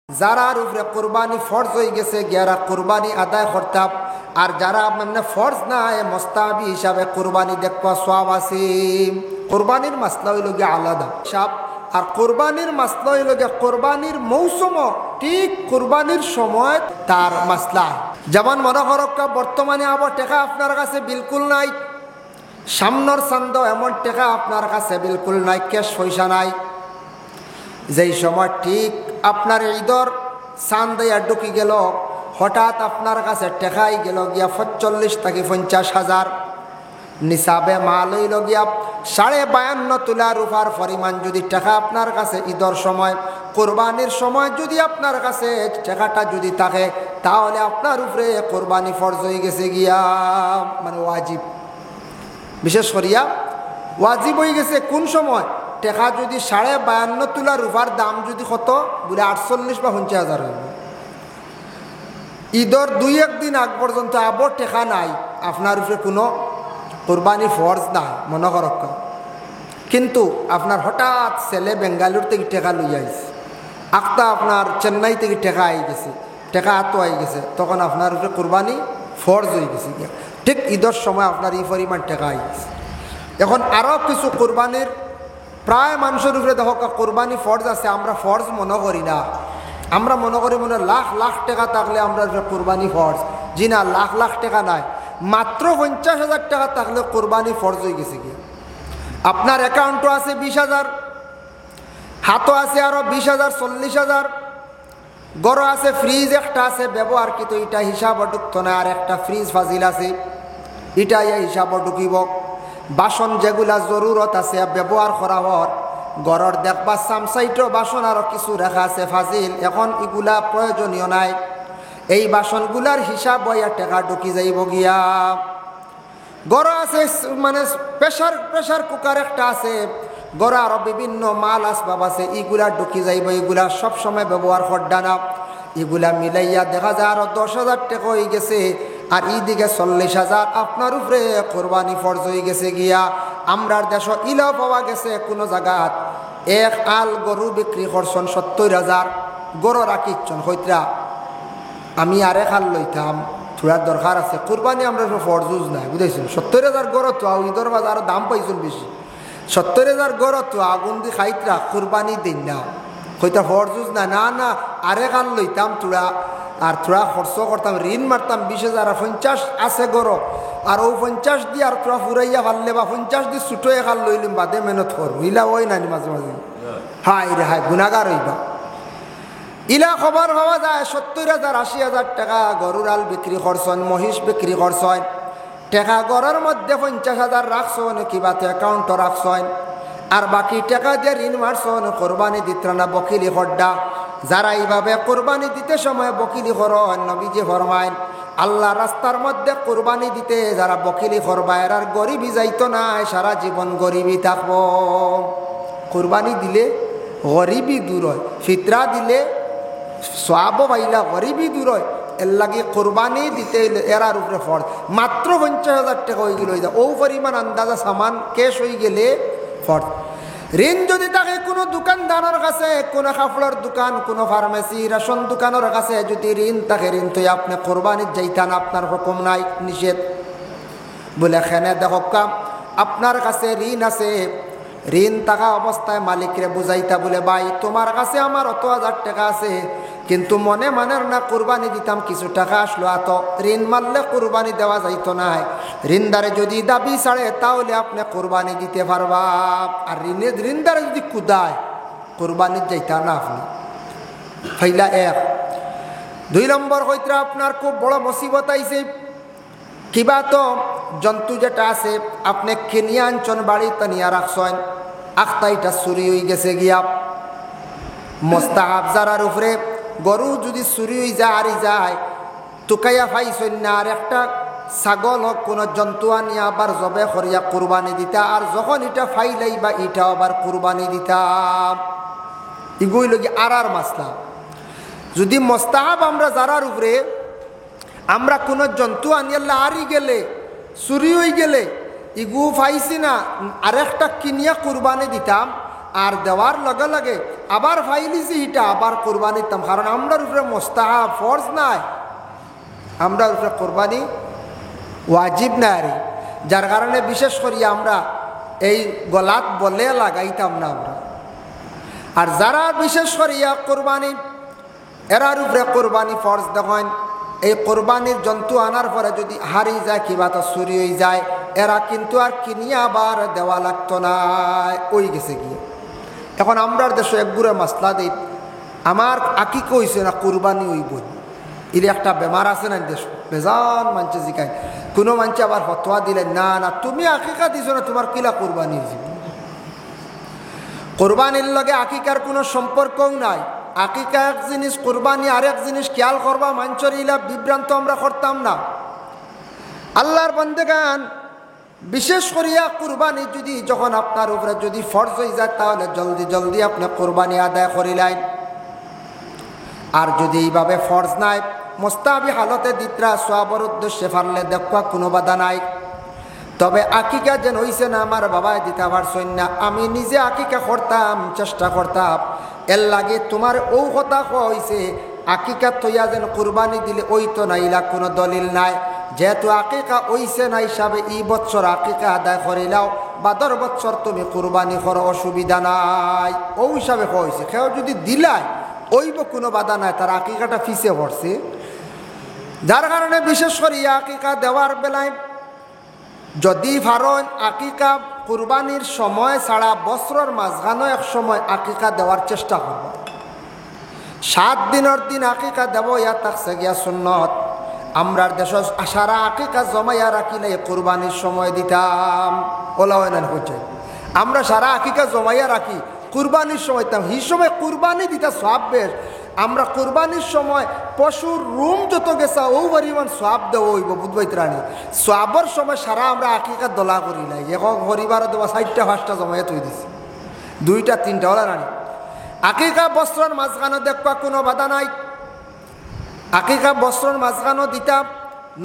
যারার উপরে কোরবানি ফরজ হয়ে গেছে গিয়ারা কোরবানি আদায় করতাম, আর যারা মানে ফরজ না মোস্তাহাবি হিসাবে কোরবানি দেখবা সওয়াব আছে। কোরবানির মাসলা হইল গিয়ে আলাদা সব, আর কোরবানির মাসলা হইল গিয়ে কোরবানির মৌসুম ঠিক কোরবানির সময় তার মাসলা। যেমন মনে করক্কা বর্তমানে আবার টেকা আপনার কাছে বিলকুল নাই, সামনের চান্দ এমন টেকা আপনার কাছে বিলকুল নাই, ক্যাশ পয়সা নাই। যেই সময় ঠিক আপনার ঈদর চাঁদ দিয়া ঢুকি গেল, হঠাৎ আপনার কাছে টেকাই গেল গিয়া ৪৫ থেকে ৫০,০০০, নিসাবে মাল হইল গিয়া ৫২.৫ তোলা রূপার পরিমাণ। যদি টাকা আপনার কাছে ঈদর সময় কোরবানির সময় যদি আপনার কাছে টাকাটা যদি থাকে, তাহলে আপনার উপরে কোরবানি ফরজ হয়ে গেছে গিয়া, মানে ওয়াজিব। বিশেষ করিয়া ওয়াজিব হয়ে গেছে কোন সময়? টাকা যদি ৫২.৫ তোলা রূপার দাম যদি কত বলে ৪৮ বা ৫০,০০০ হইব, ঈদর ২-১ দিন আগ পর্যন্ত আবার টাকা নাই, আপনার উপরে কোনো কোরবানি ফরজ নাই মনে করক। কিন্তু আপনার হঠাৎ ছেলে বেঙ্গালুর থেকে টাকা লইয়া আইছে, আখতা আপনার চেন্নাই থেকে টাকা আই গেছে, টাকা হাতও আই গেছে, তখন আপনার উপরে কোরবানি ফরজ হয়ে গেছে গিয়া। ঠিক ঈদের সময় আপনার এই পরিমাণ টাকা আই গেছে। এখন আরও কিছু কোরবানির প্রায় মানুষের উপরে দেখো কোরবানি ফরজ আছে, আমরা ফরজ মনে করি না। আমরা মনে করি মনে লাখ লাখ টাকা থাকলে আমরা কোরবানি ফরজ। জি না, লাখ লাখ টাকা নাই, মাত্র ৫০,০০০ টাকা থাকলে কোরবানি ফরজ হয়ে গেছে গিয়া। আপনার অ্যাকাউন্টও আছে ২০,০০০, হাতও আছে আরও ২০,০০০, ৪০,০০০, গড় আছে, ফ্রিজ একটা আছে ব্যবহার, কিন্তু এটা হিসাব ঢুকত না। আর একটা ফ্রিজ ফাজিল আছে, এটা হিসাব ঢুকিব। বাসন যেগুলা জরুরত আছে ব্যবহার করা হর, গড়র দেখবা সামসাইটও বাসন আরও কিছু রেখা আছে ফাজিল, এখন এগুলা প্রয়োজনীয় নাই। এই বাসনগুলার হিসাব বইয়া টাকা ঢুকি যাইব গিয়া। গড় আছে মানে প্রেশার কুকার একটা আছে, গড় আরও বিভিন্ন মাল আসবাব আছে, এগুলা ঢুকি যাইব। এগুলা সবসময় ব্যবহার করডা না, এগুলা মিলাইয়া দেখা যায় আরও ১০,০০০ টাকা হয়ে গেছে, আর এইদিকে ৪০,০০০ আপনার উপরে কোরবানি ফরজ হয়ে গেছে গিয়া। আমরার দেশ ইলাও পাওয়া গেছে কোনো জায়গাত এক আল গরু বিক্রি করছেন ৭০,০০০, গরু রাখিচ্ছন হইতরা আমি আরে খাল লইতাম, থোড়া দরকার আছে কোরবানি, আমরা ফরজুজ নাই বুঝাইছেন। ৭০,০০০ গরু তো ঈদর বাজার দাম পাইছেন বেশি, ৭০,০০০ গরু তো আগুন দি খাইতরা কোরবানি দিন না, হইতা ফরজুজ না। না না, আরে খাল লইতাম থোড়া, আর থোড়া খরচ করতাম, ঋণ মারতাম ২০,০০০, ৫০ আছে গরু, আর ও ৫০ দিয়ে আর থোড়া ফুরাইয়া ফাললে বা ৫০ দিয়ে ছুটো এখাল লইলিম বাদে মেহনত কর ইলা ওই নানি মাঝে মাঝে হাই রে হাই গুণাগার হইবা। ইলা খবর হওয়া যায় ৭০,০০০, ৮০,০০০ টাকা গরুর আল বিক্রি করছেন, মহিষ বিক্রি করছেন, টাকা গড়ের মধ্যে ৫০,০০০ রাখছেন, কিবা অ্যাকাউন্টও রাখছেন, আর বাকি টাকা দিয়ে ঋণ মারছেন, কোরবানি দিত না বকিলি হড্ডা। যারা এইভাবে কোরবানি দিতে সময় বকিলি করেন, নবীজি ফরমায় আল্লাহ রাস্তার মধ্যে কোরবানি দিতে যারা বকিলি করবা এরার গরিবই যাইতো না, সারা জীবন গরিবই থাকবো। কোরবানি দিলে গরিবই দূর হয়, ফিতরা দিলে সওয়াব পাইলা গরিবই দূর হয়। এর লাগে কোরবানি দিতে এরার উপরে ফরজ। মাত্র ৫০,০০০ টাকা হয়ে গেল, ও পরিমাণ আন্দাজা সামান ক্যাশ হয়ে গেলে ফরজ। ঋণ যদি থাকে কোনো দোকানদারের কাছে, কোনো কাপড়ের দোকান, কোনো ফার্মেসি, রেশন দোকানের কাছে যদি ঋণ থাকে, ঋণ তো আপনি কোরবানির যাইতান, আপনার হুকুম নাই, নিষেধ বলে খেনে দেখা আপনার কাছে ঋণ আছে, ঋণ থাকা অবস্থায় মালিকরে বুঝাইতা বলে ভাই তোমার কাছে আমার অত ১০০০ টাকা আছে, কিন্তু মনে মানের না কোরবানি দিতাম, কিছু টাকা আসলো এত, ঋণ মারলে কোরবানি দেওয়া যাইতো না। ঋণদারে যদি দাবি ছাড়ে তাহলে আপনি কোরবানি দিতে পারবা, আর ঋণদারে যদি কুদায় কোরবানির যাইতা না আপনি। ফাইলা এক। ২ নম্বর হইতে আপনার খুব বড় মুসিবত আইছে, কিবা তো জন্তু যেটা আছে আপনি কিনিয়া আনছেন, বাড়িতে নিয়ে রাখছেন, আখতাইটা চুরি হয়ে গেছে গিয়া। মোস্তাহাব যারার উপরে গরু যদি চুরি হয়ে যায় আর যায় টুকাইয়া পাইছেন না, আর একটা ছাগল হোক কোনো জন্তু আনিয়া আবার জবে করিয়া কোরবানি দিতা, আর যখন এটা ফাইলাই বা এটা আবার কোরবানি দিতাম, এগুই লগি আর মাসলা। যদি মোস্তাহাব আমরা যারার উপরে আমরা কোনো জন্তু আনিয়াল্লা আরি গেলে চুরি হয়ে গেলে ইগু পাইছি না, আরেকটা কিনিয়া কোরবানি দিতাম, আর দেওয়ার লগে লগে আবার ফাইলিছি হিটা আবার কোরবানি দিতাম, কারণ আমরার উপরে মোস্তাহাব ফরজ নাই, আমরার উপরে কোরবানি ওয়াজিব নাই, যার কারণে বিশেষ করি আমরা এই গলাত বলে লাগাইতাম না আমরা। আর যারা বিশেষ করিয়া কোরবানি এরার উপরে কোরবানি ফরজ দেখেন, এই কোরবানির জন্তু আনার পরে যদি হারি যায় কিবা তো চুরি হয়ে যায়, এরা কিন্তু আর কিনিয়া আবার দেওয়া লাগতো না, ওই গেছে গিয়ে। এখন আমরার দেশে একগুড়ে মাসলা দিই, আমার আকিকা হয়েছে না কোরবানি হইব, এর একটা বেমার আছে না দেশ, বেজান মানছে জিকায়, কোনো মানছে আবার ফতোয়া দিলে না না তুমি আকিকা দিছো না, তোমার কিলা কোরবানি হয়েছে। কোরবানির লগে আকিকার কোনো সম্পর্কও নাই। আকিকা এক জিনিস, কোরবানি আরেক জিনিস, খেয়াল করবা মাঞ্চর ইলা বিভ্রান্ত আমরা করতাম না। আল্লাহর বান্দাগান বিশেষ করিয়া কোরবানি যদি যখন আপনার উপরে যদি ফরজ হয়ে যায়, তাহলে জলদি জলদি আপনি কোরবানি আদায় করিলেন। আর যদি এইভাবে ফরজ নাই, মোস্তাহাবি হালতে দিতরা সওয়াবের উদ্দেশ্যে ফারলে দেখবা কোনো বাধা নাই। তবে আকিকা যেন হইছে না আমার বাবায় দিতে পারছেন না, আমি নিজে আকিকা করতাম, চেষ্টা করতাম, এর লাগে তোমার ও কথা হয়েছে আকিকা তৈয়া যেন কোরবানি দিলে ওই তো নাইলা কোনো দলিল নাই। যেহেতু আকিকা ওইছে না হিসাবে এই বছর আকিকা আদায় করিলাও, বাদর বছর তুমি কোরবানি করো, অসুবিধা নাই, ও হিসাবে হয়েছে। কেউ যদি দিলাই ওইব কোনো বাধা নাই, তার আকিকাটা ফিসে পড়ছে। যার কারণে বিশেষ করে আকিকা দেওয়ার বেলায় যদি ফারন আকিকা কুরবানির সময় ছাড়া বছরের মাঝখানো এক সময় আকিকা দেওয়ার চেষ্টা করব। 7 দিনের দিন আকিকা দেব, ইয়া থাকছে গিয়া সুন্নত। আমরার দেশ সারা আকিকা জমাইয়া রাখিলে কুরবানির সময় দিতাম, ওলাওয়ান হচ্ছে আমরা সারা আকিকা জমাইয়া রাখি, কুরবানির সময় দিতাম। এই সময় কুরবানি দিতা সব বেশ, আমরা কুরবানির সময় পশুর রুম যত গেছা ও পরিমাণ সব দেওয়া হইব বুধবাইত রানী। সবর সময় সারা আমরা আকিকা দলা করি নাই, এখন হরিবার দেওয়া 4টা 5টা জমাইয়া তুই দিছি, 2টা 3টা ওলা রানী। আকিকা বস্ত্রর মাঝখানো দেখবা কোনো বাধা নাই, আকিকা বস্ত্রর মাঝখানো দিতাম।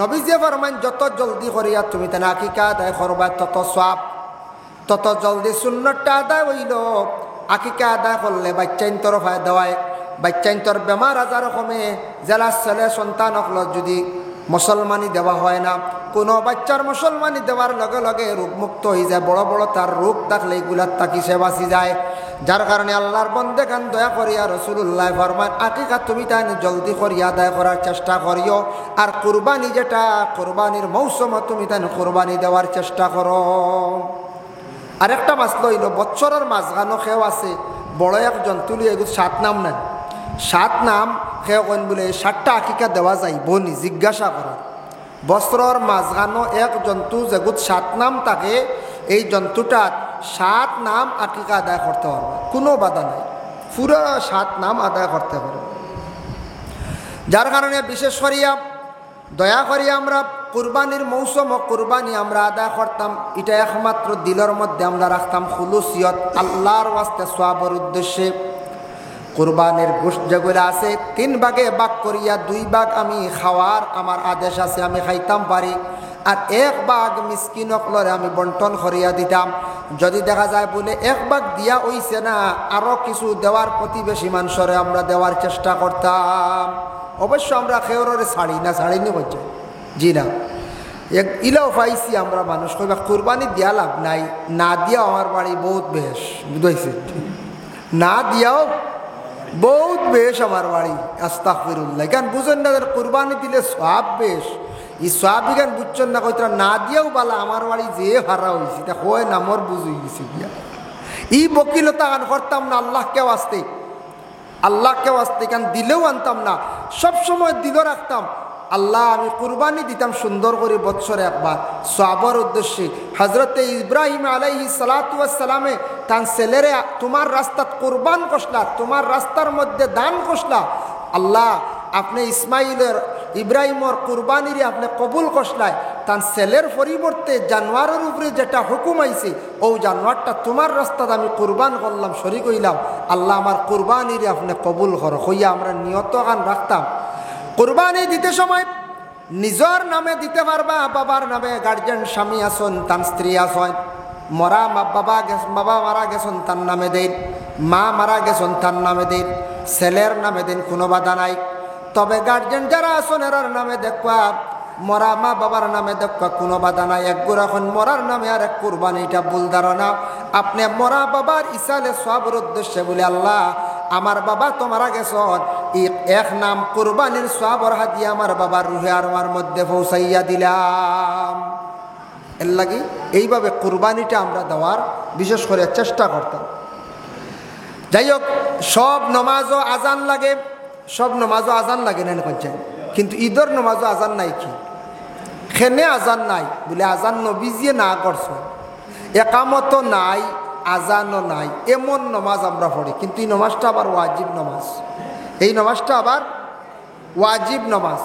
নবীজে ফরমান যত জলদি করিয়া তুমি তেনা আকিকা আদায় করবা তত সব, তত জলদি সুন্নতটা আদায় হইল। আকিকা আদায় করলে বাচ্চাইন তরফায় দেওয়ায়, বাচ্চাইন তোর বেমার আজার কমে। জেলা ছেলে সন্তান হল যদি মুসলমানি দেওয়া হয় না, কোনো বাচ্চার মুসলমানি দেওয়ার লগে লগে রোগমুক্ত হয়ে যায়, বড় বড় তার রোগ থাকলে এগুলার তাকি সে বাঁচি যায়। যার কারণে আল্লাহর বন্দেগান দয়া করিয়া রাসূলুল্লাহ ফরমান আকিকা তুমি তাই জলদি করিয়া আদায় করার চেষ্টা করিও। আর কুরবানি যেটা কুরবানির মৌসুম, তুমি তাই কুরবানি দেওয়ার চেষ্টা করো। আরেকটা মাসলা হইল বছরের মাঝখানো খেও আছে বড় এক জন্তু এগুলো 7 নাম নেন, 7 নাম খেয়ে কইন বলে 7টা আকিকা দেওয়া যায় বনি জিজ্ঞাসা করার। বছরের মাঝখানো এক জন্তু যেগুলো 7 নাম থাকে, এই জন্তুটার 7 নাম আকিকা আদায় করতে পারবে, কোনো বাধা নাই, পুরো 7 নাম আদায় করতে পারবে। যার কারণে বিশেষ করিয়া দয়া করিয়া আমরা কুরবানির মৌসুম ও কুরবানি আমরা আদায় করতাম, এটা একমাত্র দিলের মধ্যে আমরা রাখতাম খুলুসিয়ত, আল্লাহর ওয়াস্তে সওয়াবের উদ্দেশ্যে। কুরবানির গোশত যেগুলো আছে 3 ভাগে ভাগ করিয়া 2 ভাগ আমি খাওয়ার আমার আদেশ আছে, আমি খাইতাম পারি, আর 1 ভাগ মিসকিনকলরে আমি বন্টন করিয়া দিতাম। যদি দেখা যায় বলে 1 ভাগ দিয়া হইছে না, আরও কিছু দেওয়ার প্রতিবেশী মানুষরে আমরা দেওয়ার চেষ্টা করতাম। অবশ্য আমরা খেওরে ছাড়িনি বলছে জি না, ইলাও পাইছি আমরা মানুষ কইবা কুরবানি দিয়া লাভ নাই, না দিয়াও আমার বাড়ি বহুত বেশ, বুঝাইছে, না দিয়াও বহুত বেশ আমার বাড়ি, আস্তাগফিরুল্লাহ। কেন বুঝেন না কুরবানি দিলে সব বেশ, এই সব বিজ্ঞান বুঝছেন না, কইতরা না দিয়াও বালা আমার বাড়ি যে ভাড়া হয়েছি তা হয় না, মোর বুঝি গেছি গিয়া এই বকিলতা গান করতাম না আল্লাহকে আসতে, আল্লাহকে আসতে কেন দিলেও আনতাম না, সব সময় দিল রাখতাম। আল্লাহ আমি কুরবানি দিতাম সুন্দর করে বছরে একবার সওয়াবের উদ্দেশ্যে। হজরতে ইব্রাহিম আলাইহিস সালাতু ওয়াস সালামে তার ছেলেরে তোমার রাস্তাত কুরবান করলা, তোমার রাস্তার মধ্যে দান করলা, আল্লাহ আপনি ইসমাইলের ইব্রাহিমর কুরবানিরে আপনি কবুল করলায়, তার ছেলের পরিবর্তে জানোয়ারের উপরে যেটা হুকুম আইছে ও জানোয়ারটা তোমার রাস্তাতে আমি কুরবান করলাম, শরীক হইলাম, আল্লাহ আমার কুরবানিরে আপনি কবুল করো হইয়া আমরা নিয়ত গান রাখতাম। কুরবানি দিতে সময় নিজের নামে দিতে পারবা, বাবার নামে গার্জেন স্বামী আসন তার স্ত্রী আসন, মরা বাবা মারা গেছেন তার নামে দেন, মা মারা গেছেন তার নামে দিন, ছেলের নামে দিন, কোনো বাধা নাই। তবে গার্জেন যারা আছেন এরার নামে দেখবা, মরা মা বাবার নামে দেখবা, কোনো বাধা নাই। একগুর এখন মরার নামে আর এক কুরবানি, এটা ভুল ধারণা। আপনি মরা বাবার ইসালে সবের উদ্দেশ্যে বলে আল্লাহ আমার বাবা তো মারা গেছেন, এক নাম কুরবানির সবর হাদিয়া আমার বাবার রুহে আর আমার মধ্যে পৌঁছাইয়া দিলাম। এর লাগি এইভাবে কুরবানিটা আমরা দেওয়ার বিশেষ করে চেষ্টা করতাম। যাই হোক, সব নমাজও আজান লাগে, সব নমাজও আজান লাগে না করছেন, কিন্তু ঈদের নমাজও আজান নাই। কি খেনে আজান নাই বলে আজান নবীজিয়ে না করছে, একামতও নাই, আজানও নাই, এমন নমাজ আমরা পড়ি। কিন্তু এই নমাজটা আবার ওয়াজিব নমাজ, এই নমাজটা আবার ওয়াজিব নমাজ।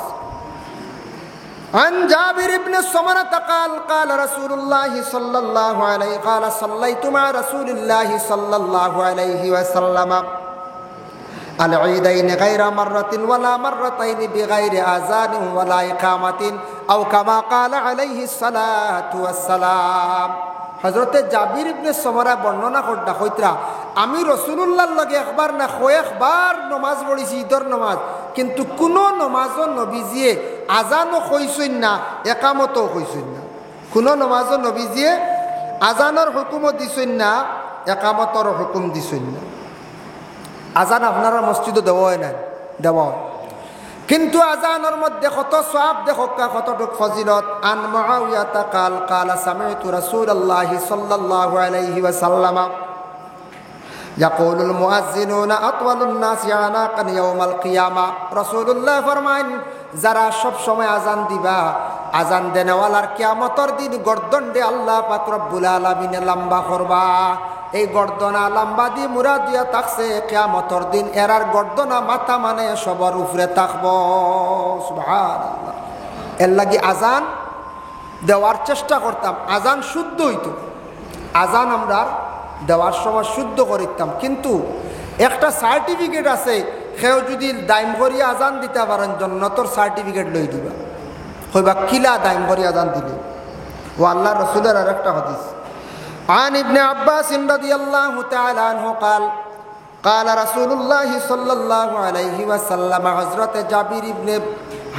عن جابر بن سمرة قال قال رسول الله صلى الله عليه قال صليت مع رسول الله صلى الله عليه وسلم العيدين غير مرة ولا مرتين بغير آذان ولا إقامة أو كما قال عليه الصلاة والسلام। হযরতে জাবির ইবনে সমরা বর্ণনা করতে হইতরা, আমি রাসূলুল্লাহর লগে একবার না কয়েকবার নামাজ পড়েছি ঈদের নামাজ, কিন্তু কোনো নামাজও নবীজিয়ে আজানও কইছেন না, একামতও কইছেন না। কোনো নামাজও নবীজিয়ে আজানের হুকুমও দিছেন না, একামতর হুকুম দিছেন না। আজান আপনারা মসজিদে দেওয়া হয় না, দেওয়া হয়, কিন্তু আজানের মধ্যে কত সওয়াব দেখো, কতটুক ফজিলত। আন মুআওয়ায়াতা কাল কালা সামি'তু রাসূলুল্লাহি সাল্লাল্লাহু আলাইহি ওয়াসাল্লাম ইয়াকুলুল মুআজ্জিনুনা আতওয়ালুন নাসি আনাকান ইয়াউমাল কিয়ামা। রাসূলুল্লাহ ফরমায়েন, যারা সব সময় আজান দিবা, আজান দেনেওয়ালার কিয়ামতের দিন গর্দন দে আল্লাহ পাক রব্বুল আলামিনে লম্বা করবা। এই গর্দনা লম্বা দি মুরাদ দিয়া থাকছে কিয়ামতের দিন এরার গর্দনা মাথা মানে সবার উপরে থাকব। সুবহানাল্লাহ। এর লাগি আজান দেওয়ার চেষ্টা করতাম, আজান শুদ্ধ হইতো, আজান আমরা দেওয়ার সময় শুদ্ধ করিতাম। কিন্তু একটা সার্টিফিকেট আছে, কেউ যদি দাইম করিয়া আজান দিতে পারেন জন্নতর সার্টিফিকেট লই দিবা, হইবা কিলা দাইম করিয়া আজান দিলে। ও আল্লাহ রসুলের আর একটা হাদিস, عن ابن عباس رضي الله تعالى عنه قال قال رسول الله صلى الله عليه وسلم। হযরত জাবির ইবনে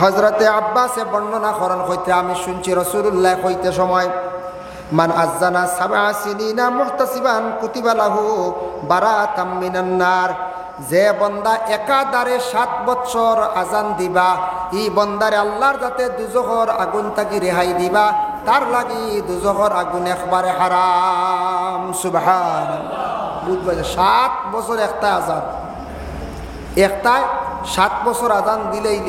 হযরত আব্বাস বর্ণনা করেন কইতে, আমি শুনছি রাসূলুল্লাহ কইতে সময়, মান আযানা সাবআ সিনিনা মুহতাসিবান কুতিবা লাহু বারাতাম মিনান নার। যে বন্দা একাধারে 7 বছর আজান দিবা, এই বন্দারে আল্লাহর যাতে দুজখর আগুন থাকি রেহাই দিবা, তার লাগি দুজখর আগুন একবারে হারাম। সুবহানাল্লাহ। বুঝবে 7 বছর একটা আজান, একটায় 7 বছর আজান দিলেই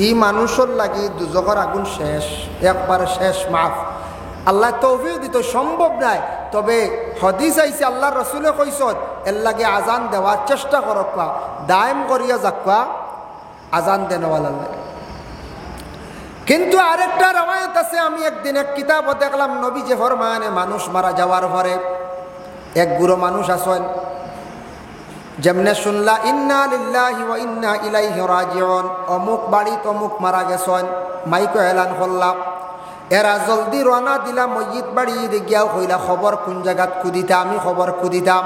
এই মানুষের লাগি দুজখর আগুন শেষ, একবারে শেষ, মাফ। আল্লাহ তৌফিক দিত, সম্ভব নাই, তবে হাদিস আইছে আল্লাহর রাসূলে কইছেন এর লাগে আজান দেওয়ার চেষ্টা করবা, দায়েম করিয়া যাকবা আজান দেনওয়ালার লাগে। কিন্তু আরেকটা রওয়ায়াত আছে, আমি একদিন এক কিতাব দেখলাম নবী যে ফরমানে মানুষ মারা যাওয়ার পরে এক বুড়ো মানুষ আছেন, যেমনে শুনলা ইন্না লিল্লাহি ওয়া ইন্না ইলাইহি রাজিউন, অমুক বাড়ি তমুক মারা গেছেন, মাইকো এলান করলাম, এরা জলদি রওনা দিলাম মসজিদ বাড়ি গিয়াও কইলা খবর কোন জায়গাত কুদিতা, আমি খবর কুদিতাম।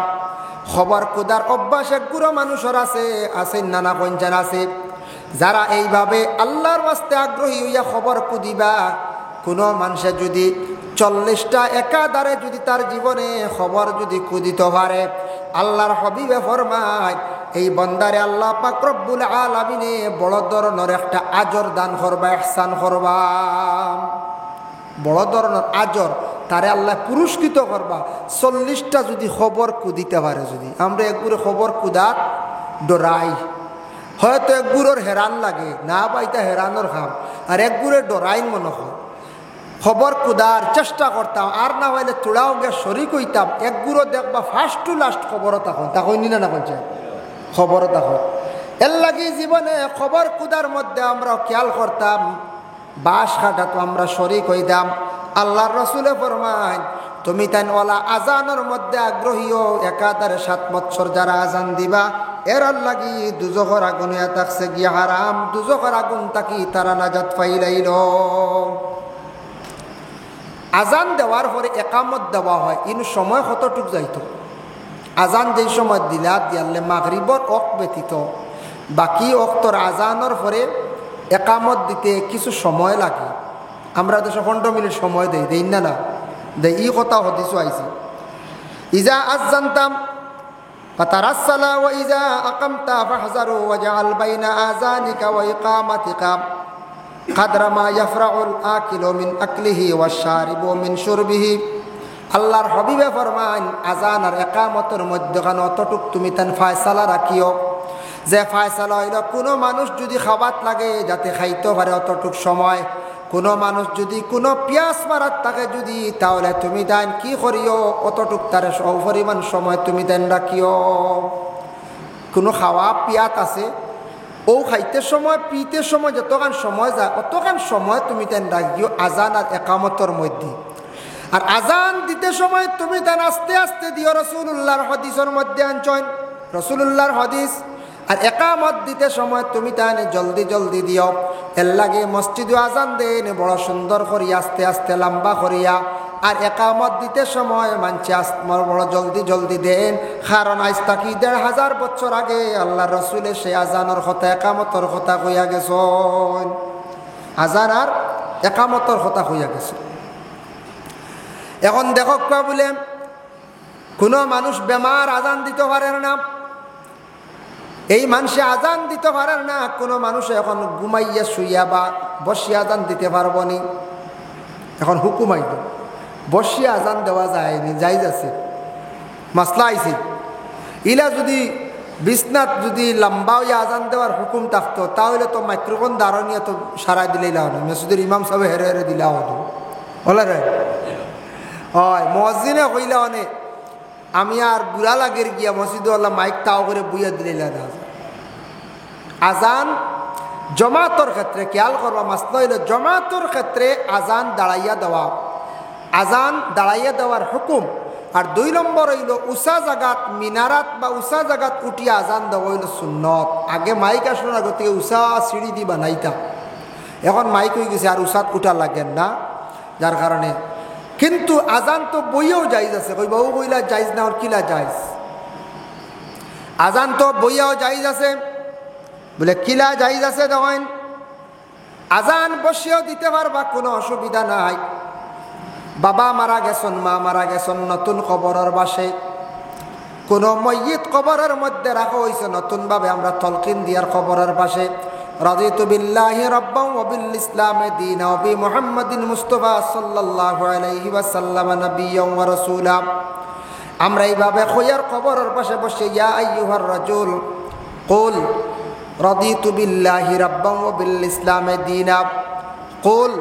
খবর কুদার অভ্যাস এক বুড়ো মানুষের আছে, আছে নানা পঞ্চান আছে, যারা এইভাবে আল্লাহর ওয়াস্তে আগ্রহী হইয়া খবর কুদিবা। কোনো মানুষে যদি 40টা একাধারে যদি তার জীবনে খবর যদি কুদিতে পারে, আল্লাহর হাবিবে ফরমায় এই বন্দারে আল্লাহ পাক রব্বুল আলামিনে বড় ধরনের একটা আজর দান করবা, ইহসান করবা, বড় ধরনের আজর তারে আল্লাহ পুরস্কৃত করবা। 40টা যদি খবর কুদিতে পারে, যদি আমরা একগুড়ে খবর কুদার ডরাই, হয়তো একগুড়োর হেরান লাগে না পাইতা হেরানোর খাম, আর একগুড়ে ডরাইন মনে হয়, খবর কুদার চেষ্টা করতাম, আর না হইলে তোড়াও গে শরিক হইতাম। একগুড়ো দেখবা ফার্স্ট টু লাস্ট খবরও তখন নিনা না বলছে খবরও তখন। এর লাগি জীবনে খবর কুদার মধ্যে আমরা খেয়াল করতাম, বাস কাটা তো আমরা শরিক হইতাম। আল্লাহর রাসূলে ফরমায় তুমি তাই ওলা আজানের মধ্যে আগ্রহীও, একাধারে 7 বছর যারা আজান দিবা এর লাগি দুজখর আগুন থাকছে গিয়া হারাম, দুজখর আগুন তাকি তারা নাজাত পাইলাইল। আজান দেওয়ার পরে একামত দেওয়া হয়, ইন সময় কতটুক যাইত, আজান যেই সময় দিলা দিয়ালে মাগরিবর অক্ত ব্যতীত বাকি অক্তর আজানোর পরে একামত দিতে কিছু সময় লাগে। আমরা তো 15 মিনিট সময় দেই না না দেই, ই কথা হদিস আইছে ইজা আযানতাম ফাতারাসসালা ওয়া ইজা আকামতা ফাহজারু ওয়াজআল বাইনা আযানিকা ওয়া ইকামাতিকা কাদরা মা ইয়াফরাউল আকিলু মিন আকলিহি ওয়াশ শারিবু মিন শুরবিহি। আল্লাহর হাবিবে ফরমান আজান আর একামতের মধ্যখানে অতটুক তুমি তান ফয়সালা রাখিও, যে ফয়সালা হইল কোনো মানুষ যদি খাবাত লাগে যাতে খাইতে পারে অতটুক সময়, কোনো মানুষ যদি কোনো পিয়াস মারাত থাকে যদি তাহলে তুমি দেন কি করিও অতটুক তার পরিমাণ সময় তুমি দেন রাখিও। কোনো খাওয়া পিয়াত আছে ও খাইতে সময় পিতে সময় যতক্ষণ সময় যায় অতক্ষণ সময় তুমি দেন রাখিও আজান আর একামতের মধ্যে। আর আজান দিতে সময় তুমি দেন আস্তে আস্তে দিও, রাসূলুল্লাহর হাদিসের মধ্যে আনছেন রাসূলুল্লাহর হাদিস। আর একামত দিতে সময় তুমি তাহলে জলদি জলদি দিও। এর লাগে মসজিদে আজান দেন বড় সুন্দর করিয়া আস্তে আস্তে লম্বা করিয়া, আর একামত দিতে সময় মানছে বড় জলদি জলদি দেন। কারণ আজ তাকি ১৫০০ বছর আগে আল্লাহ রসুলের সেই আজানের কথা একামতর কথা কইয়া গেছেন, আজান আর একামতর কথা কইয়া গেছে। এখন দেখো বলে কোনো মানুষ বেমার আজান দিতে পারে না, এই মানুষে আজান দিতে পারেন না। কোনো মানুষ এখন ঘুমাইয়া শুইয়া বা বসিয়া আজান দিতে পারবো নি, এখন হুকুম আইল বসিয়া আজান দেওয়া যায়নি, যাইজ আছে মাসলা আইছে। ইলা যদি বিছনাত যদি লম্বা হইয়া আজান দেওয়ার হুকুম থাকতো তাহলে তো মাইক্রোফোন দাঁড়ানিয়া তো সারাই দিলেই হতো, মসজিদের ইমাম সাহেব হেরে হেরে দিলা হতো বলে রে। হয় মসজিদে কইলা অনেক আমি আর বুড়া লাগের গিয়া মসজিদে আল্লাহ মাইক তাও করে বুইয়া দিলে না। আজান জমাতর ক্ষেত্রে খেয়াল করবা মাসলা হইল জমাতর ক্ষেত্রে আজান দাঁড়াইয়া দেওয়া, আজান দাঁড়াইয়া দেওয়ার হুকুম। আর 2 নম্বর হইল উষা জাগাত মিনারাত বা উষা জাগাত উঠিয়া আজান দেওয়া হইল সুন্নত। আগে মাইক আসলো না, গতিকে উষা সিঁড়ি দি বানাইতা, এখন মাইক হয়ে গেছে আর উষাত উঠা লাগেন না, যার কারণে। কিন্তু আজান তো বইয়াও জায়েজ আছে, কই বহু কইলা জায়েজ না, ওর কিলা জায়েজ? আজান তো বইয়াও জায়েজ আছে, বলে কিলা জায়েজ আছে দেখেন। আজান বসিয়াও দিতে পারবা, কোনো অসুবিধা নাই। বাবা মারা গেছেন, মা মারা গেছেন, নতুন কবরের বাসে কোনো ময়্যিত কবরের মধ্যে রাখা হয়েছে নতুনভাবে আমরা তলকিন দিয়ার কবরের পাশে। রাদিতু বিল্লাহি রাব্বান ওয়া বিল ইসলামি দীনা ওয়া বি মুহাম্মাদিন মুস্তাফা সাল্লাল্লাহু আলাইহি ওয়াসাল্লাম নাবিয়্যান ওয়া রাসূলা। আমরা এইভাবে খোয়ার কবরের পাশে বসে ইয়া আইয়ুহার রাজুল কুল রাদিতু বিল্লাহি রাব্বান ওয়া বিল ইসলামি দীনা কুল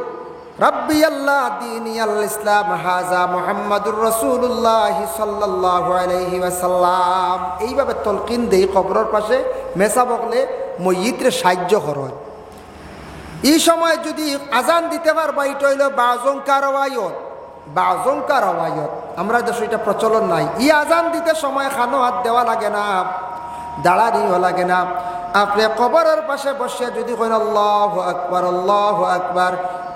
রাব্বি আল্লাহ দীনি আল ইসলাম হাযা মুহাম্মাদুর রাসূলুল্লাহ সাল্লাল্লাহু আলাইহি ওয়াসাল্লাম। এইভাবে তলকিন দেই কবরের পাশে মেসা বকলে ময়িত্রে সাহায্য করয়। এই সময় যদি আজান দিতে পারবা এটা হইল বাজংকার ওয়ায়ত, বাজংকার ওয়ায়ত আমরা দেশে এটা প্রচলন নাই। ই আজান দিতে সময় খানো হাত দেওয়া লাগে না, দাঁড়ানিও লাগে না। আপনি কবরের পাশে বসে যদি কইন আল্লাহু আকবার আল্লাহু আকবার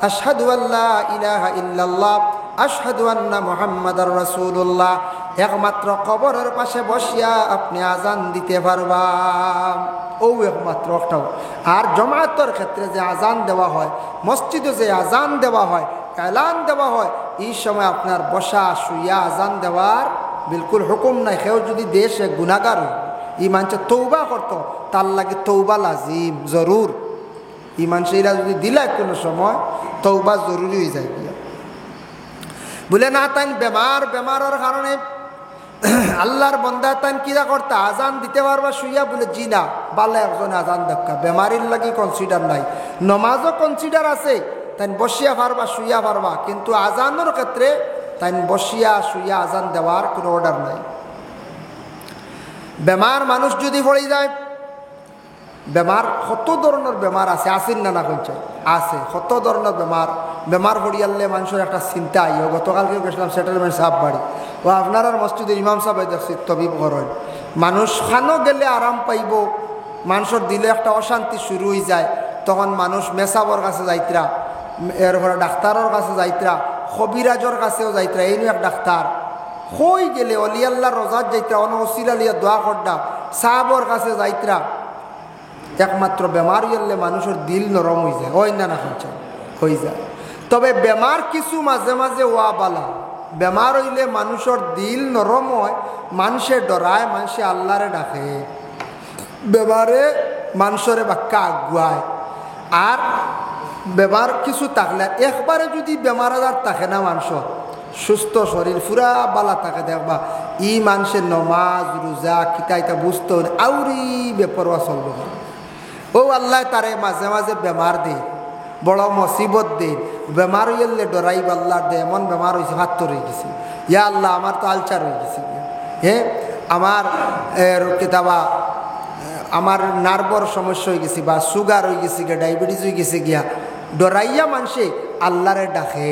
আশহাদু আল্লা ইলাহা ইল্লাল্লাহ আশহাদু আন্না মুহাম্মাদার রাসূলুল্লাহ, একমাত্র কবরের পাশে বসিয়া আপনি আজান দিতে পারবা, ও একমাত্র একটাও। আর জমায়েতের ক্ষেত্রে যে আজান দেওয়া হয়, মসজিদে যে আজান দেওয়া হয়, এলান দেওয়া হয়, এই সময় আপনার বসা শুইয়া আজান দেওয়ার বিলকুল হুকুম নাই। কেউ যদি দেশে গুনাহগার ই মানুষে তৌবা করতো তার লাগে তৌবা লাজিম জরুর। ই মানুষেরা যদি দিলায় কোনো সময় তৌবা জরুরি হয়ে যায় গিয়া বলে না। তাই বেমারের কারণে আল্লাহর বন্দা তাই কিরা করতে আজান দিতে পারবা শুইয়া, বলে জি না বাল্লা একজন আজান দেখা, বেমারির লাগে কনসিডার নাই। নমাজও কনসিডার আছে, তাই বসিয়া পারবা শুইয়া পারবা, কিন্তু আজানের ক্ষেত্রে তাই বসিয়া শুইয়া আজান দেওয়ার কোনো অর্ডার নাই। বেমার মানুষ যদি পড়ে যায়, বেমার কত ধরনের বেমার আছে, আসেন না না কইছে আছে কত ধরনের বেমার পড়িয়ালে মানুষের একটা চিন্তা আইও। গতকালকে গেছিলাম সেটেলমেন্ট সাহেব বাড়ি, ও আপনার আর মসজিদের ইমাম সাহেব দেখছি তবিব করেন। মানুষ খানো গেলে আরাম পাইব, মানুষের দিলে একটা অশান্তি শুরু হয়ে যায়, তখন মানুষ মেসাবর কাছে যাইতরা, এরপরে ডাক্তারের কাছে যাইতরা, কবিরাজর কাছেও যাইতরা। এই এক ডাক্তার হই গেলে অলি আল্লাহ রোজার যাইতরা অনসিলা লিয়া দোয়া করডা সাহাবর কাছে যাইতরা একমাত্র বেমার হইলে মানুষের দিল নরম হয়ে যায়, ওই না না হয়ে যায়। তবে বেমার কিছু মাঝে মাঝে ওয়া বালা, বেমার হইলে মানুষের দিল নরম হয়, মানুষে ডরায়, মানুষে আল্লাহরে ডাকে, বেমারে মানুষরে বাক্কা আগুয়ায়। আর বেমার কিছু থাকলে একবারে যদি বেমার আজার থাকে না, মানুষের সুস্থ শরীর পুরা বালা থাকে, দেখবা ই মানুষের নমাজ রোজা কিতা ইতা বুঝতে হলে আউরি বেপরোয়া চলবে। ও আল্লাহ তারে মাঝে মাঝে বেমার দে, বড় মুসিবত দে, বেমার হইলে ডরাইব আল্লাহ দে। এমন বেমার হয়েছে হাত হয়ে গেছে, ইয়া আল্লাহ আমার তো আলচার হয়ে গেছে, হ্যাঁ আমার কিতাবা আমার নার্ভর সমস্যা হয়ে গেছে, বা সুগার হয়ে গেছে গিয়া, ডায়াবেটিস হয়ে গেছে গিয়া, ডরাইয়া মানুষে আল্লাহরে ডাকে।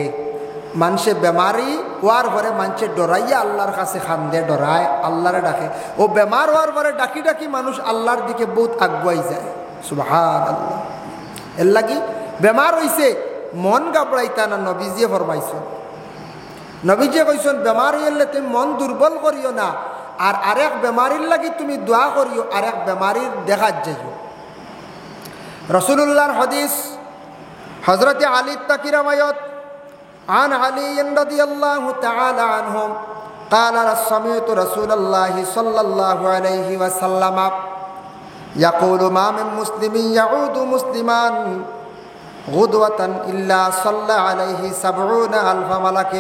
মানুষে বেমারি হওয়ার পরে মানুষে ডরাইয়া আল্লাহর কাছে খান্দে, ডরায় আল্লাহরে ডাকে। ও বেমার হওয়ার পরে ডাকি ডাকি মানুষ আল্লাহর দিকে বহুত আগুয়াই যায়। সুবহানাল্লাহ। এর লাগি বেমার হইছে মন গাবড়াইতা না, নবীজিয়ে ফরমাইছেন, নবীজিয়ে কইছেন বেমার হইলে তুমি মন দুর্বল করিও না, আর আরেক বেমারির লাগি তুমি দোয়া করিও, আরেক বেমারির দেখা যাইও। রাসূলুল্লাহর হাদিস হযরত আলী তাকিরামায়াত عن علي رضي الله تعالى عنهم قال سمعت رسول الله صلى الله عليه وسلم يقول ما من مسلم يعود مسلما غدوة إلا صلى عليه 70,000 ملك।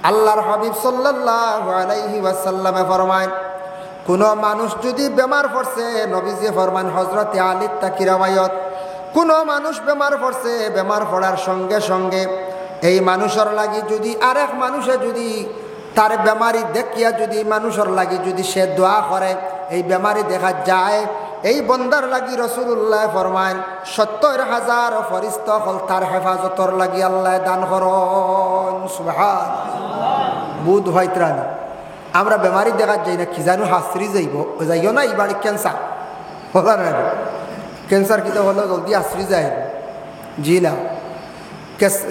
আল্লাহর হাবিব সাল্লাল্লাহু আলাইহি ওয়াসাল্লাম ফরমায়, কোন মানুষ যদি বেমার পড়ছে, নবীজি ফরমান হযরত আলী তাকি রওয়ায়াত, কোন মানুষ বেমার পড়ছে, বেমার পড়ার সঙ্গে সঙ্গে এই মানুষের লাগি যদি আরেক মানুষে যদি তার বেমারি দেখিয়া যদি মানুষের লাগি যদি সে দোয়া করে, এই বেমারি দেখা যায়, এই বন্দার লাগি রাসূলুল্লাহ ফরমায় 70,000 ফেরেশতা হল তার হেফাজতর লাগি আল্লাহ দান করন। সুবহানাল্লাহ। বুধ হয়ত্রান আমরা বেমারি দেখা যাই না, কি জানো হাসরি যাইও না, এই বাড়ি ক্যান্সার হলো না, ক্যান্সার কিতা হলো জলদি হাসরি যায়, জি না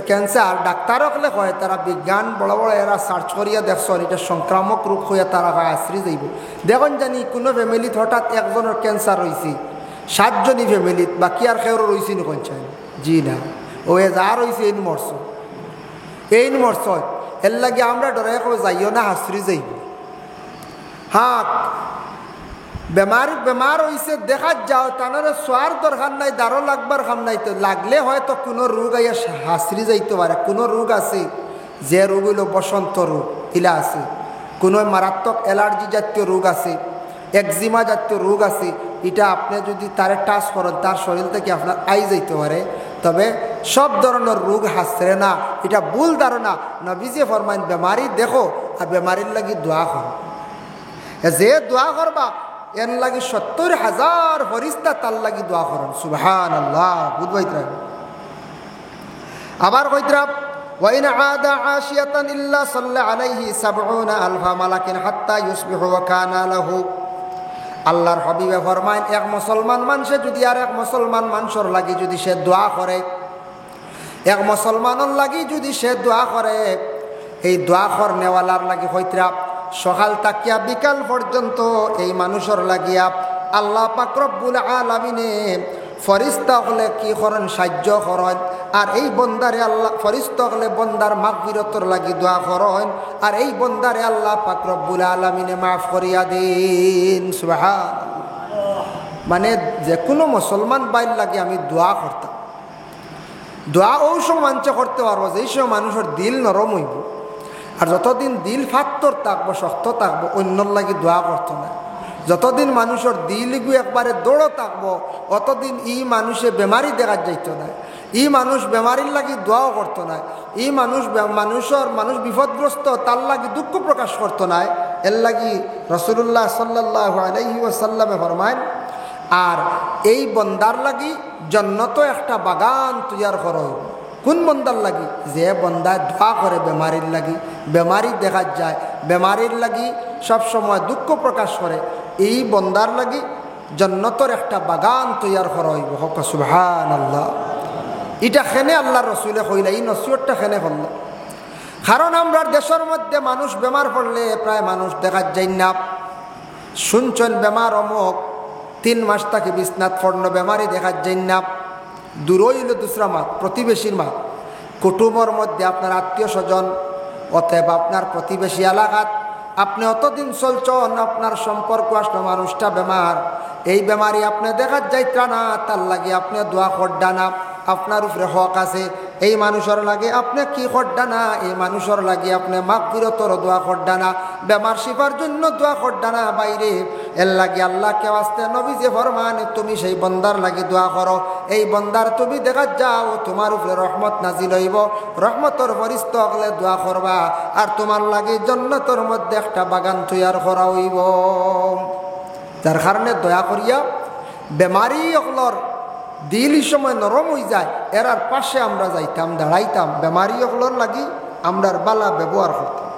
ক্যান্সার ডাক্তার হলে কয়, তারা বিজ্ঞান বড় বড় এরা সার্চ করিয়া দেখছ এটা সংক্রামক রোগ হইয়া তারা আশ্রি যাইব। দেখুন জানি কোনো ফ্যামিলিত হঠাৎ একজনের ক্যান্সার হয়েছে, 7 জনই ফ্যামিলিত, বাকি আর কেউ রয়েছে নি কোন চাই, জি না, ও যা রয়েছে এই মরছ এর লাগে আমরা ডরে যাইও না, হাসরি যাইব। হ্যাঁ বেমার হয়েছে দেখা যাও, তানারে শোয়ার দরকার নাই, দারো লাগবার খাম নাই, তো লাগলে হয়তো কোনো রোগ আইয়া হাসরি যাইতে পারে। কোনো রোগ আছে যে রোগ হইল বসন্ত রোগ, ইলা আছে, কোনো মারাত্মক অ্যালার্জি জাতীয় রোগ আছে, একজিমা জাতীয় রোগ আছে, এটা আপনি যদি তারে টাচ করেন তার শরীর থেকে আপনার আই যাইতে পারে। তবে সব ধরনের রোগ হাসরে না, এটা ভুল ধারণা। নবীজি ফরমাইন বেমারি দেখো আর বেমারির লাগি দোয়া করো, যে দোয়া করবা এর লাগি 70,000 ফেরেশতা তার লাগি দোয়া করেন। সুবহানাল্লাহ। বুঝবাইত্রা আবার কইত্রা ওয়া ইন আদা আশিয়াতান ইল্লা সাল্লা আলাইহি 70,000 মালাকিন হাত্তা ইউসবিহু ওয়া কানা লাহু। আল্লাহর হাবিবে ফরমায়, এক মুসলমান মানুষে যদি আর এক মুসলমান মানুষের লাগি যদি সে দোয়া করে, এক মুসলমানের লাগি যদি সে দোয়া করে, এই দোয়া কর নেওয়ালার লাগি হইত্রা সকাল তাকিয়া বিকাল পর্যন্ত এই মানুষের লাগিয়া আল্লাহ পাক রব্বুল আলামিনে ফেরেশতা হলে কি করেন, সাহায্য করেন। আর এই বন্দারে আল্লাহ ফেরেশতা হলে বন্দার মাগফিরাতের লাগি দোয়া করেন, আর এই বন্দারে আল্লাহ পাক রব্বুল আলামিনে মাফ করিয়া দেন। সুবহানাল্লাহ। মানে যে কোনো মুসলমান বাইর লাগে আমি দোয়া করতাম, দোয়া ওই সময় মানুষে করতে পারবো যেই সময় মানুষের দিল নরম হইব। আর যতদিন দিল ফাত্তর থাকবো, শক্ত থাকবো, অন্যর লাগি দোয়া করতো না। যতদিন মানুষের দিলগু একবারে দৌড়ো থাকবো, অতদিন ই মানুষে বেমারি দেখা যাইত না, ই মানুষ বেমারির লাগি দোয়াও করতো না, ই মানুষ বিপদগ্রস্ত তার লাগি দুঃখ প্রকাশ করতো না। এর লাগি রাসূলুল্লাহ সাল্লাল্লাহু আলাইহি ওয়াসাল্লামে ফরমায়, আর এই বন্দার লাগি জান্নাত একটা বাগান তৈয়ার করা হইব। কোন বন্দার লাগি? যে বন্দায় দোয়া করে বেমারির লাগি, বেমারি দেখা যায়, বেমারির লাগি সব সময় দুঃখ প্রকাশ করে, এই বন্দার লাগি জান্নাতের একটা বাগান তৈয়ার করা হইব। হক সুবহানাল্লাহ। এটা খেনে আল্লাহ রসুলে কইলা, এই নসিহতটা খেনে করল। কারণ আমরা দেশের মধ্যে মানুষ বেমার পড়লে প্রায় মানুষ দেখা যায় না। শুনছেন বেমার অমুক 3 মাস থেকে বিছনাত পড়ল, বেমারই দেখা যায় না। দূর হইল দুসরা মাত, প্রতিবেশীর মাত, কুটুম্বর মধ্যে আপনার আত্মীয় স্বজন, অতএব আপনার প্রতিবেশী এলাকাত আপনি অতদিন চলছেন, আপনার সম্পর্ক আসলো মানুষটা বেমার, এই বেমারি আপনি দেখা যাইত্রা না, তার লাগে আপনি দোয়া করডা না। আপনার উপরে হক আছে, এই মানুষের লাগে আপনি কি করডা না, এই মানুষের লাগে আপনি মাগফিরাতর দোয়া করডা না, বেমার শিফার জন্য দোয়া করডা না। বাইরে এর লাগে আল্লাহকে ওয়াস্তে নবী যে ফরমান, তুমি সেই বন্দার লাগে দোয়া করো, এই বন্দার তুমি দেখা যাও তোমার উপরে রহমত নাজিল হইব, রহমতর ফরিস্ত হলে দোয়া করবা, আর তোমার লাগে জান্নাতের মধ্যে একটা বাগান তৈয়ার করা হইব। যার কারণে দয়া করিয়া বেমারি অকলর দিল সময় নরম হয়ে যায়, এরার পাশে আমরা যাইতাম, দাঁড়াইতাম, বেমারি অকলর লাগি আমরার বালা ব্যবহার করতাম।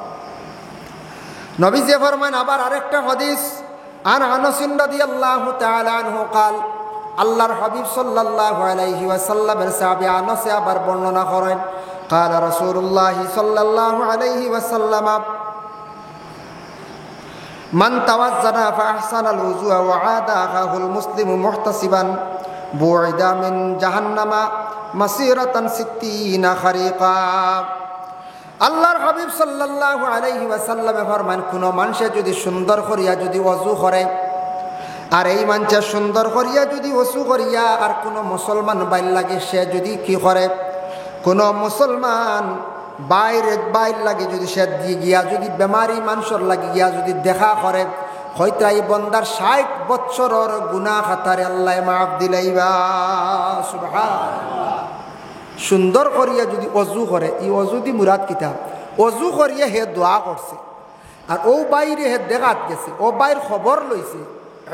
নবী যে ফরমান, আবার আরেকটা হাদিস, আন আনাস রাদিয়াল্লাহু তাআলা আনহু قال, আল্লাহর হাবিব সাল্লাল্লাহু আলাইহি ওয়াসাল্লামের সাহাবী আনাস আবার বর্ণনা করেন, قال রাসূলুল্লাহ সাল্লাল্লাহু আলাইহি ওয়াসাল্লাম, মান তাওয়াজ্জানা ফাহসানাল উযুআ ওয়া আদা আখাহুল মুসলিমু মুহতাসিবান বুইদা মিন জাহান্নামা মাসিরাতান 60 খারিকা। আল্লাহর হাবিব সাল্লাল্লাহু আলাইহি ওয়াসাল্লামে ফরমান, কোন মানুষে যদি সুন্দর করিয়া যদি ওযু করে, আর এই মানুষে সুন্দর করিয়া যদি ওযু করিয়া আর কোন মুসলমান বাইর লাগে সে যদি কি করে, কোন মুসলমান বাইর লাগে যদি সে দিয়ে গিয়া যদি বেমারি মানুষের লাগে গিয়া যদি দেখা করে, হয়তো এই বন্দার 60 বৎসরের গুনাহ খাতারে আল্লাহ মাফ দিলাইবা। সুবহানাল্লাহ। সুন্দর করিয়া যদি অজু করে, এই অজু দি মুরাদ কিতাব, অজু করিয়া হে দোয়া করছে, আর ও বাইরে হে দেখাত গেছে, ও বাইর খবর লইছে,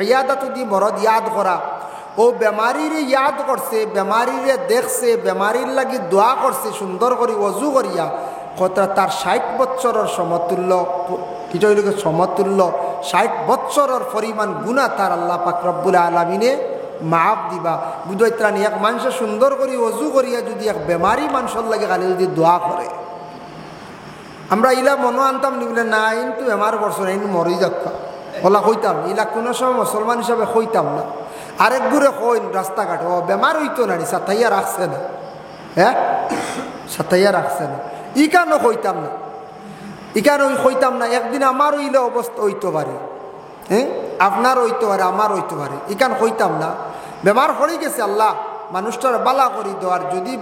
ইয়াদাতু দি মরদ ইয়াদ করা, ও বেমারিরে ইয়াদ করছে, বেমারিরে দেখছে, বেমারির লাগি দোয়া করছে সুন্দর করে অজু করিয়া, কত তার 60 বৎসরের সমতুল্য, কি সমতুল্য 60 বৎসরের পরিমাণ গুনাহ তার আল্লাহ পাক রব্বুল আলামিনে মাফ দিবা। বুঝাইত্রানি এক মানুষের সুন্দর করে অজু করিয়া যদি এক বেমারি মানুষের লাগে খালি যদি দোয়া করে, আমরা ইলা মনো আনতাম নি বলে না কিন্তু বেমার বছর এই মরি যাক্কা ওলা হইতাম, ইলা কোনো সময় মুসলমান হিসাবে হইতাম না। আরেক ঘুরে কইন রাস্তাঘাট, ও বেমার হইতো না, সাতাইয়া রাখছে না, হ্যাঁ সাতাইয়া রাখছে না, ই কেন হইতাম না, ই কেন হইতাম না। একদিন আমার হইলে অবস্থা হইতে পারে, হ্যাঁ আপনার হইতে পারে, আমার হইতে পারে, ই কেন হইতাম না। বেমার হয়ে গেছে, আল্লাহ মানুষটার বালা করি দেওয়ার, যদি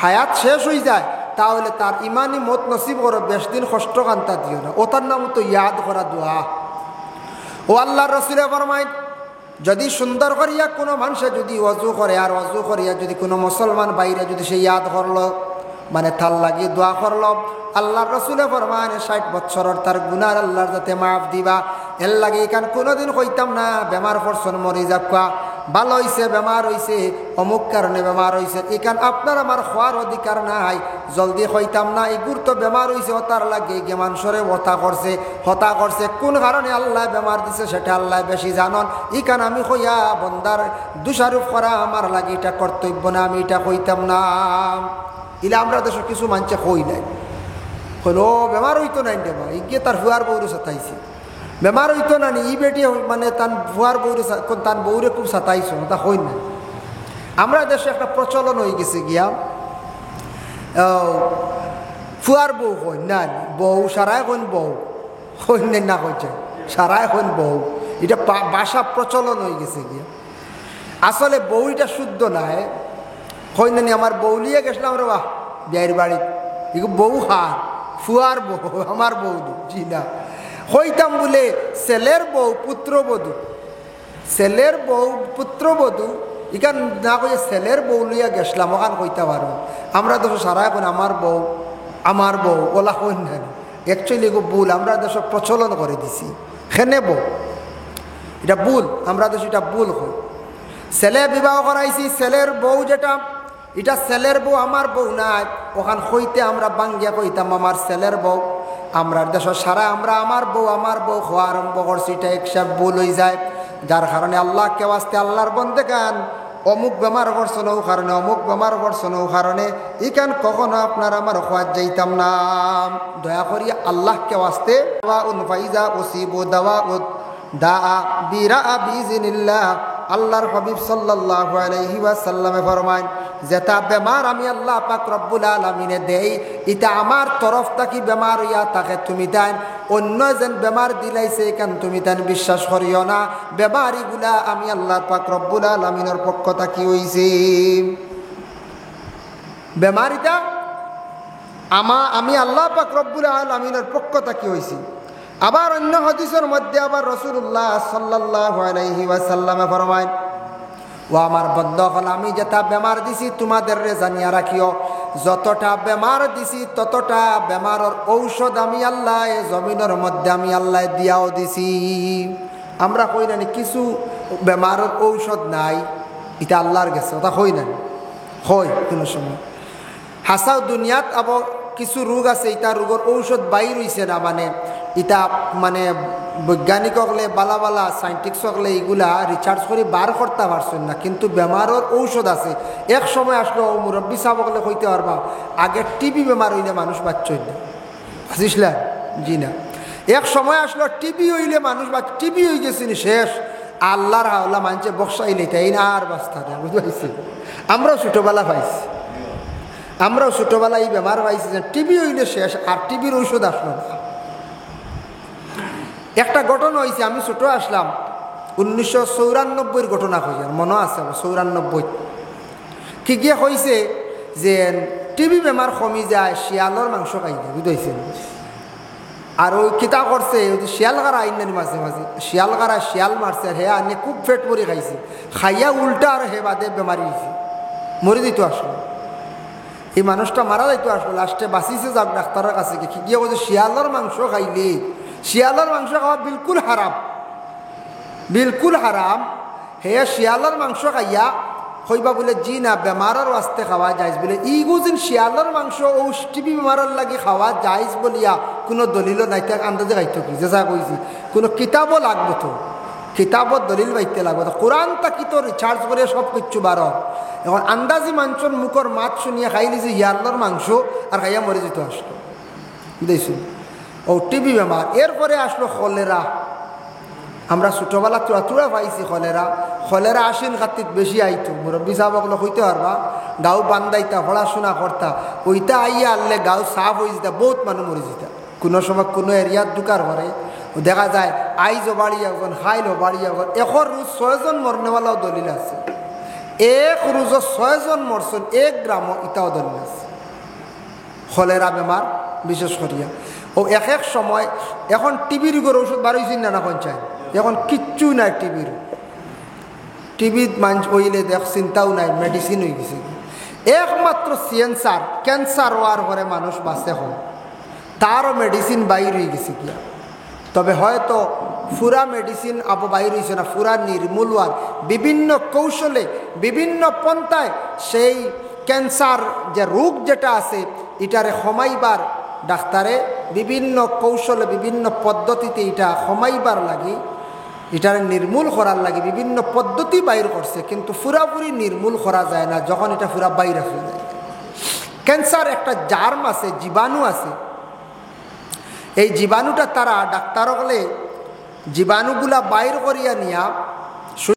হায়াত শেষ হয়ে যায় তাহলে তার ইমানি মত নসিব করো, বেশ দিন কষ্ট কান্তা দিও না, ওটার নাম তো ইয়াদ করা দোয়া। ও আল্লাহর রাসূল ফরমায়, যদি সুন্দর করিয়া কোনো মানুষে যদি ওযু করে, আর ওযু করিয়া যদি কোনো মুসলমান বাইরে যদি সে ইয়াদ করলো, মানে তার লাগি দোয়া করলো, আল্লাহর রাসূল ফরমান 60 বছরের তার গুনাহ আল্লাহর যাতে মাফ দিবা। এর লাগে এখান কোনোদিন কইতাম না বেমার পড়ছন মরি যাক্কা, ভালো হইছে বেমার হইছে অমুক কারণে বেমার হইছে, এখান আপনার আমার খোয়ার অধিকার নাই, জলদি কইতাম না এগুর তো বেমার হইছে ও তার লাগে গে মানুষরে হতা করছে, কোন কারণে আল্লাহ বেমার দিছে সেটা আল্লাহ বেশি জানন। এখান আমি কইয়া বন্দার দোষারোপ করা আমার লাগে এটা কর্তব্য না, আমি এটা কইতাম না। ইলা আমরা দেশে কিছু মানুষে কই নাই, হলো বেমার হইতো নাই দেবা, ইগে তার ফুয়ার বউরে সাতাইছে, বেমার হইতো না নি ই বেটি মানে তার ফুয়ার বউরে তার বউরে খুব সাতাইছ, তা হই না। আমরা দেশে একটা প্রচলন হয়ে গেছে গিয়া ফুয়ার বউ হই না, বউ সারাই হইন বউ হইন না কইছে, সারাই হইন বউ, এটা ভাষা প্রচলন হয়ে গেছে গিয়া। আসলে বউ এটা শুদ্ধ নাই, হইন নি আমার বউ লিয়ে গেছিলাম রে বাহ বিয়ের বাড়ি, এগুলো বউ হার ফুয়ার বউ আমার বউ জি না, হইতাম বলে ছেলের বউ পুত্রবধূ, ছেলের বউ পুত্রবধূ, ইখান না কইয়া ছেলের বউ লইয়া গেছিলাম ওখান কইতে পারো। আমরা দেশ সারা এখন আমার বউ ওলা হইন না, অ্যাকচুয়ালি এগো ভুল, আমরা দেশ প্রচলন করে দিছি খেনে বউ, এটা ভুল, আমরা দেশ এটা ভুল হই। ছেলে বিবাহ করাইছি, ছেলের বউ যেটা এটা ছেলের বউ আমার বউ নাই, ওখান হইতে আমরা বাঙ্গিয়া কইতাম আমার ছেলের বউ। আমরা দেশ সারা আমরা আমার বউ হওয়া আরম্ভ করছি, এটা একসব ভুল হয়ে যায়। যার কারণে আল্লাহকে ওয়াস্তে আল্লাহর বন্দেগান অমুক বেমার করছেন ও কারণে, অমুক বেমার করছেন ও কারণে, ইখান কখনো আপনার আমার খোয়াজ যাইতাম না। দয়া করি আল্লাহকে ওয়াস্তে ফাইজা উসিবু দাওয়াউদ দাআ বিরাআ বিইজনিল্লাহ, আল্লাহর হাবিব সাল্লাল্লাহু আলাইহি ওয়াসাল্লামে ফরমায়, যেটা বেমার আমি আল্লাহ পাক রব্বুল আলামিনে দেই, এটা আমার তরফ থেকে বেমার ইয়া তাকে তুমি দেন, অন্য যেন বেমার দিলাইছে কেন তুমি তেন বিশ্বাস করিও না। বেমারিগুলা আমি আল্লাহ পাক রব্বুল আলামিনের পক্ষ থেকে হইছে। বেমারিটা আমি আল্লাহ পাক রব্বুল আলামিনের পক্ষ থেকে হইছি। আবার অন্য হাদিসের মধ্যে আবার রাসূলুল্লাহ সাল্লাল্লাহু আলাইহি ওয়াসাল্লামে ফরমায়, ও আমার বন্ধুগণ, আমি যেটা বেমার দিছি তোমাদের জানিয়া রাখিও, যতটা বেমার দিছি ততটা বেমারের ঔষধ আমি আল্লাহ জমিনের মধ্যে আমি আল্লাহ দিয়াও দিছি। আমরা কই না কিছু বেমারের ঔষধ নাই, এটা আল্লাহর গেছে, ওটা কই না হয় কোনো সময় হাসাও দুনিয়াত। আবার কিছু রোগ আছে, এটা রোগের ঔষধ বাইর হইছে না, মানে এটা মানে বৈজ্ঞানিক হকলে বালা বালা সাইন্টিস্ট হকলে এইগুলা রিসার্চ করে বার করতে পারছেন না, কিন্তু বেমারের ঔষধ আছে। এক সময় আসলো মুরব্বী সাহেব হকলে কইতে পারবা, আগে টিবি বেমার হইলে মানুষ বাচ্চই না, বুঝিসলা জি না। এক সময় আসলো টিবি হইলে মানুষ টিবি হয়ে গেছে শেষ, আল্লাহর হাওলা মানছে বক্সাইলে তাই না আর বাস্তা না, বুঝতে পারছি। আমরাও ছোটোবেলা পাইছি, আমরাও ছোটোবেলা এই বেমার পাইছি যে টিবি হইলে শেষ, আর টিবির ঔষধ আসলো না। একটা ঘটনা হয়েছে, আমি ছোট আসলাম 1994 ঘটনা হয়েছে, মনে আছে 94 কি গিয়ে হয়েছে যে টিবি বেমার কমি যায় শিয়ালর মাংস খাইলে, বুঝতেছেন। আর ওই কিতা করছে শিয়াল গারা আইনানি মাঝে মাঝে শিয়াল গারা শিয়াল মারছে, আর হে আনে খুব ফেট মরি খাইছে, খাইয়া উল্টা আর হে বাদে বেমারি হয়েছে, মরে দিত আসলো। এই মানুষটা মারা যাইতো আসলো, লাস্টে বাঁচিছে যাক ডাক্তারের কাছে কি গিয়ে বলছে শিয়ালর মাংস খাইলে, শিয়ালের মাংস খাওয়া বিলকুল হারাম, বিলকুল হারাম। হে শিয়ালের মাংস খাইয়া হইবা বলে জি না বেমারের ওয়াস্তে খাওয়া যাইজ বলে, ইগুজিন শিয়ালের মাংস ও টিবি বেমারের লাগি খাওয়া যাইজ বলিয়া কোনো দলিল নাই, তাক আন্দাজে খাইতো কি যে যা কইছি, কোনো কিতাবও লাগবো তো, কিতাবত দলিল বাইতে লাগবো তো, কোরআন তাকি তো রিচার্জ করে সব কিচ্ছু বার। এখন আন্দাজি মাংসর মুখর মাত শুনিয়া খাইলি যে শিয়ালের মাংস, আর খাইয়া মরে যেত আসলো, বুঝেছি ও টিবি বেমার। এরপরে আসলো কলেরা, আমরা ছোটোবেলা চূড়া পাইছি কলেরা। কলেরা আশ্বিন কার্তিক বেশি আইতো, মুরব্বী সাহেবগুলো হইতে পারবা, গাঁও বান্ধাইতা পড়াশোনা করতা, ওইটা আইয়া আনলে গাঁও সাফ হয়ে যেতা, বহুত মানুষ মরে যেতা। কোনো সময় কোনো এরিয়ার দোকার ঘরে দেখা যায় আইজও বাড়ি এখন খাইলো বাড়ি এখন, এখন রোজ 6 জন মরনেওয়ালাও দলিল আছে, এক রোজও 6 জন মরছেন এক গ্রামও, ইটাও দলিল আছে কলেরা বেমার বিশেষ করিয়া। ও এক এক সময় এখন টিবি রোগের ওষুধ বার হয়েছিল না পঞ্চায়েত, এখন কিচ্ছু নাই টিবির, টিবিত মানুষ হইলে দেখ চিন্তাও নাই, মেডিসিন হয়ে গেছে। একমাত্র ক্যান্সার হওয়ার পরে মানুষ বাঁচে হয়, তারও মেডিসিন বাইর হয়ে গেছে গিয়া। তবে হয়তো পুরা মেডিসিন আবু বাইর হয়েছে না, পুরা নির্মূল হওয়ার বিভিন্ন কৌশলে বিভিন্ন পন্থায় সেই ক্যান্সার যে রোগ যেটা আছে এটারে কমাইবার ডাক্তারে বিভিন্ন কৌশলে বিভিন্ন পদ্ধতিতে এটা কমাইবার লাগে, এটারে নির্মূল করার লাগে বিভিন্ন পদ্ধতি বাইর করছে, কিন্তু পুরাপুরি নির্মূল করা যায় না যখন এটা পুরা বাইরে হয়ে যায়। ক্যান্সার একটা জার্ম আছে, জীবাণু আছে, এই জীবাণুটা তারা ডাক্তার হলে জীবাণুগুলা বাইর করিয়া নিয়া